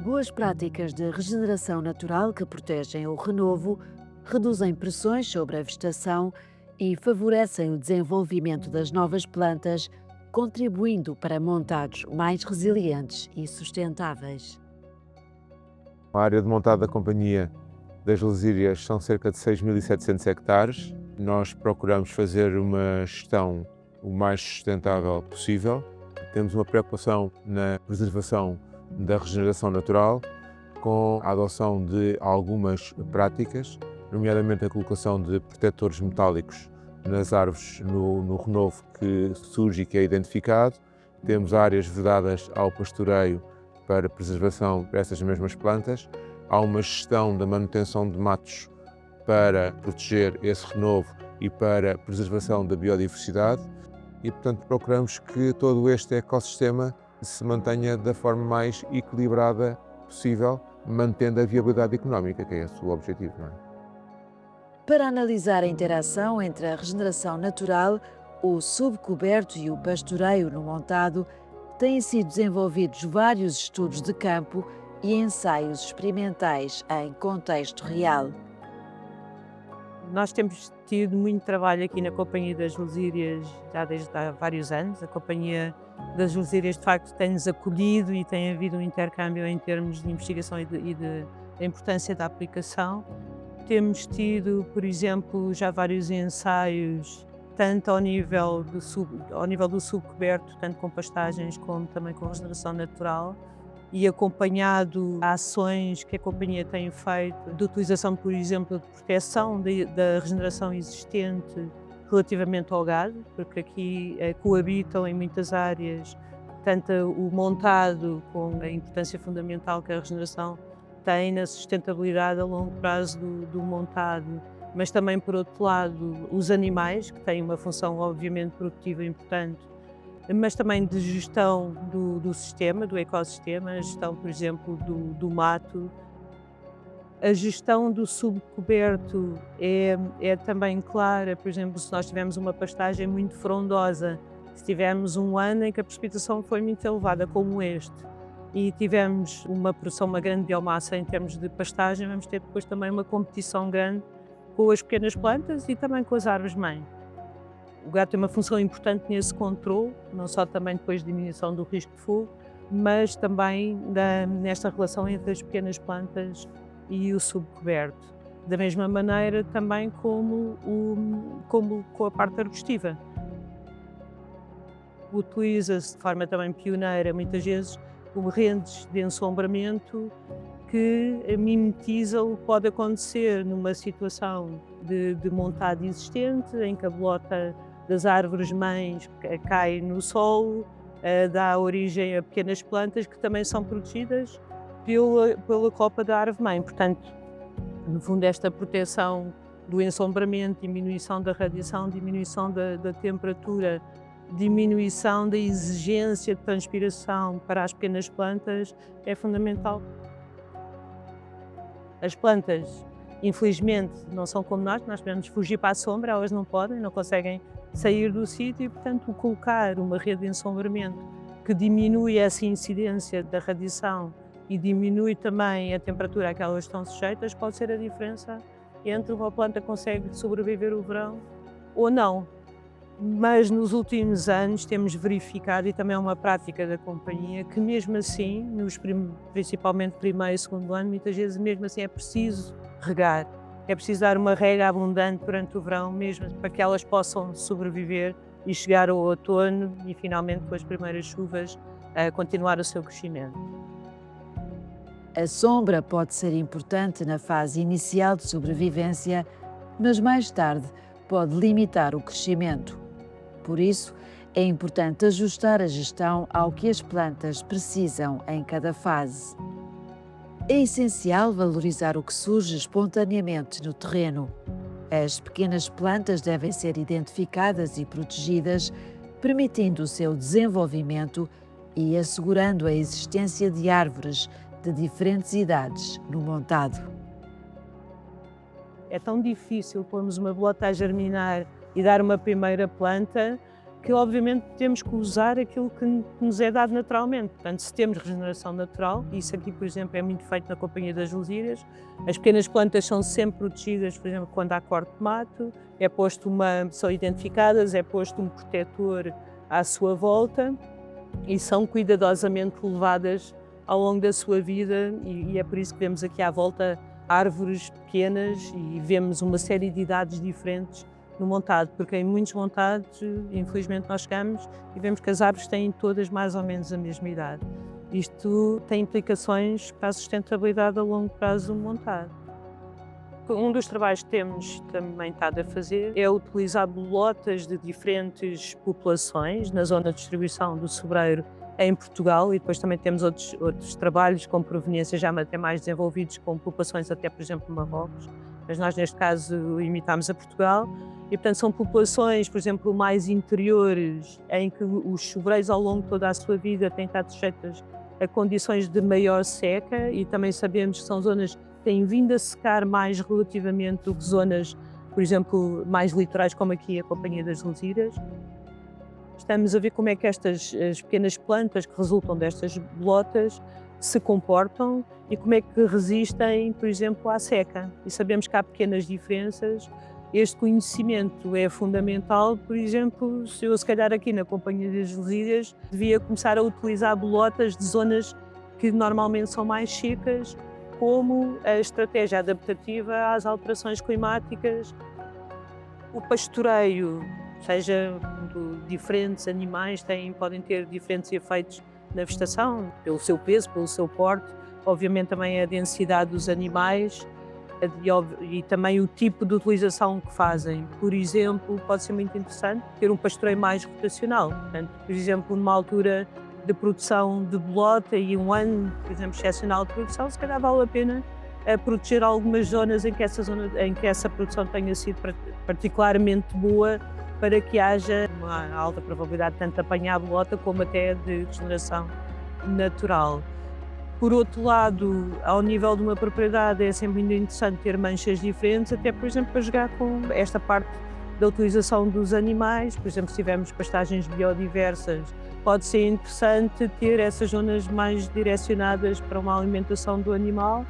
Boas práticas de regeneração natural que protegem o renovo, reduzem pressões sobre a vegetação e favorecem o desenvolvimento das novas plantas, contribuindo para montados mais resilientes e sustentáveis. A área de montado da Companhia das Lesírias são cerca de 6.700 hectares. Nós procuramos fazer uma gestão o mais sustentável possível. Temos uma preocupação na preservação da regeneração natural, com a adoção de algumas práticas, nomeadamente a colocação de protetores metálicos nas árvores no renovo que surge e que é identificado. Temos áreas vedadas ao pastoreio para preservação dessas mesmas plantas. Há uma gestão da manutenção de matos para proteger esse renovo e para a preservação da biodiversidade e, portanto, procuramos que todo este ecossistema se mantenha da forma mais equilibrada possível, mantendo a viabilidade económica, que é esse o objetivo, não é? Para analisar a interação entre a regeneração natural, o subcoberto e o pastoreio no montado, têm sido desenvolvidos vários estudos de campo e ensaios experimentais em contexto real. Nós temos tido muito trabalho aqui na Companhia das Lesírias já desde há vários anos. A Companhia das Lesírias, de facto, tem-nos acolhido e tem havido um intercâmbio em termos de investigação da importância da aplicação. Temos tido, por exemplo, já vários ensaios, tanto ao nível do subcoberto, tanto com pastagens como também com regeneração natural, e acompanhado ações que a Companhia tem feito de utilização, por exemplo, de proteção da regeneração existente relativamente ao gado, porque aqui coabitam em muitas áreas tanto o montado com a importância fundamental que a regeneração tem na sustentabilidade a longo prazo do montado, mas também, por outro lado, os animais, que têm uma função obviamente produtiva importante, mas também de gestão do sistema, do ecossistema, a gestão, por exemplo, do mato. A gestão do subcoberto é também clara, por exemplo, se nós tivermos uma pastagem muito frondosa, se tivermos um ano em que a precipitação foi muito elevada, como este, e tivemos uma produção, uma grande biomassa em termos de pastagem, vamos ter depois também uma competição grande com as pequenas plantas e também com as árvores-mãe. O gado tem uma função importante nesse controle, não só também depois de diminuição do risco de fogo, mas também nesta relação entre as pequenas plantas e o subcoberto. Da mesma maneira também como com a parte arbustiva. Utiliza-se de forma também pioneira, muitas vezes, rendes de ensombramento que mimetizam o que pode acontecer numa situação de montado existente, em que a bolota das árvores-mães cai no solo, dá origem a pequenas plantas que também são protegidas pela copa da árvore-mãe. Portanto, no fundo, esta proteção do ensombramento, diminuição da radiação, diminuição da temperatura, diminuição da exigência de transpiração para as pequenas plantas é fundamental. As plantas, infelizmente, não são como nós podemos fugir para a sombra, elas não podem, não conseguem sair do sítio e, portanto, colocar uma rede de ensombramento que diminui essa incidência da radiação e diminui também a temperatura a que elas estão sujeitas pode ser a diferença entre uma planta que consegue sobreviver o verão ou não. Mas nos últimos anos temos verificado, e também é uma prática da Companhia, que mesmo assim, principalmente primeiro e segundo ano, muitas vezes mesmo assim é preciso regar. É preciso dar uma rega abundante durante o verão, mesmo para que elas possam sobreviver e chegar ao outono e finalmente com as primeiras chuvas continuar o seu crescimento. A sombra pode ser importante na fase inicial de sobrevivência, mas mais tarde pode limitar o crescimento. Por isso, é importante ajustar a gestão ao que as plantas precisam em cada fase. É essencial valorizar o que surge espontaneamente no terreno. As pequenas plantas devem ser identificadas e protegidas, permitindo o seu desenvolvimento e assegurando a existência de árvores de diferentes idades no montado. É tão difícil pormos uma bolota a germinar e dar uma primeira planta que, obviamente, temos que usar aquilo que nos é dado naturalmente. Portanto, se temos regeneração natural, isso aqui, por exemplo, é muito feito na Companhia das Lusírias, as pequenas plantas são sempre protegidas, por exemplo, quando há corte de mato, são identificadas, é posto um protetor à sua volta e são cuidadosamente levadas ao longo da sua vida e é por isso que vemos aqui à volta árvores pequenas e vemos uma série de idades diferentes no montado, porque em muitos montados, infelizmente, nós chegamos e vemos que as árvores têm todas mais ou menos a mesma idade. Isto tem implicações para a sustentabilidade a longo prazo do montado. Um dos trabalhos que temos também estado a fazer é utilizar bolotas de diferentes populações na zona de distribuição do sobreiro em Portugal e depois também temos outros trabalhos com proveniência já até mais desenvolvidos com populações até, por exemplo, no Marrocos. Mas nós, neste caso, imitámos a Portugal e, portanto, são populações, por exemplo, mais interiores, em que os sobreiros, ao longo de toda a sua vida, têm estado sujeitos a condições de maior seca e também sabemos que são zonas que têm vindo a secar mais relativamente do que zonas, por exemplo, mais litorais, como aqui a Companhia das Lusírias. Estamos a ver como é que as pequenas plantas que resultam destas bolotas se comportam e como é que resistem, por exemplo, à seca. E sabemos que há pequenas diferenças. Este conhecimento é fundamental, por exemplo, se eu, se calhar, aqui na Companhia das Lusírias, devia começar a utilizar bolotas de zonas que normalmente são mais secas, como a estratégia adaptativa às alterações climáticas. O pastoreio, seja diferentes animais, podem ter diferentes efeitos na vegetação, pelo seu peso, pelo seu porte, obviamente também a densidade dos animais e também o tipo de utilização que fazem. Por exemplo, pode ser muito interessante ter um pastoreio mais rotacional. Portanto, por exemplo, numa altura de produção de bolota e um ano, por exemplo, excepcional de produção, se calhar vale a pena proteger algumas zonas em que essa produção tenha sido particularmente boa para que haja uma alta probabilidade tanto de apanhar a bolota como até de regeneração natural. Por outro lado, ao nível de uma propriedade, é sempre muito interessante ter manchas diferentes, até, por exemplo, para jogar com esta parte da utilização dos animais. Por exemplo, se tivermos pastagens biodiversas, pode ser interessante ter essas zonas mais direcionadas para uma alimentação do animal.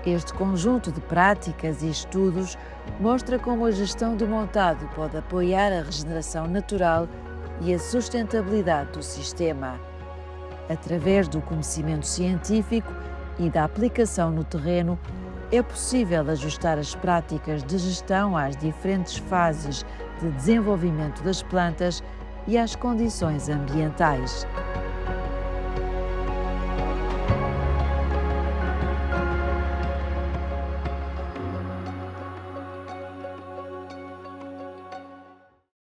Este conjunto de práticas e estudos mostra como a gestão do montado pode apoiar a regeneração natural e a sustentabilidade do sistema. Através do conhecimento científico e da aplicação no terreno, é possível ajustar as práticas de gestão às diferentes fases de desenvolvimento das plantas e às condições ambientais.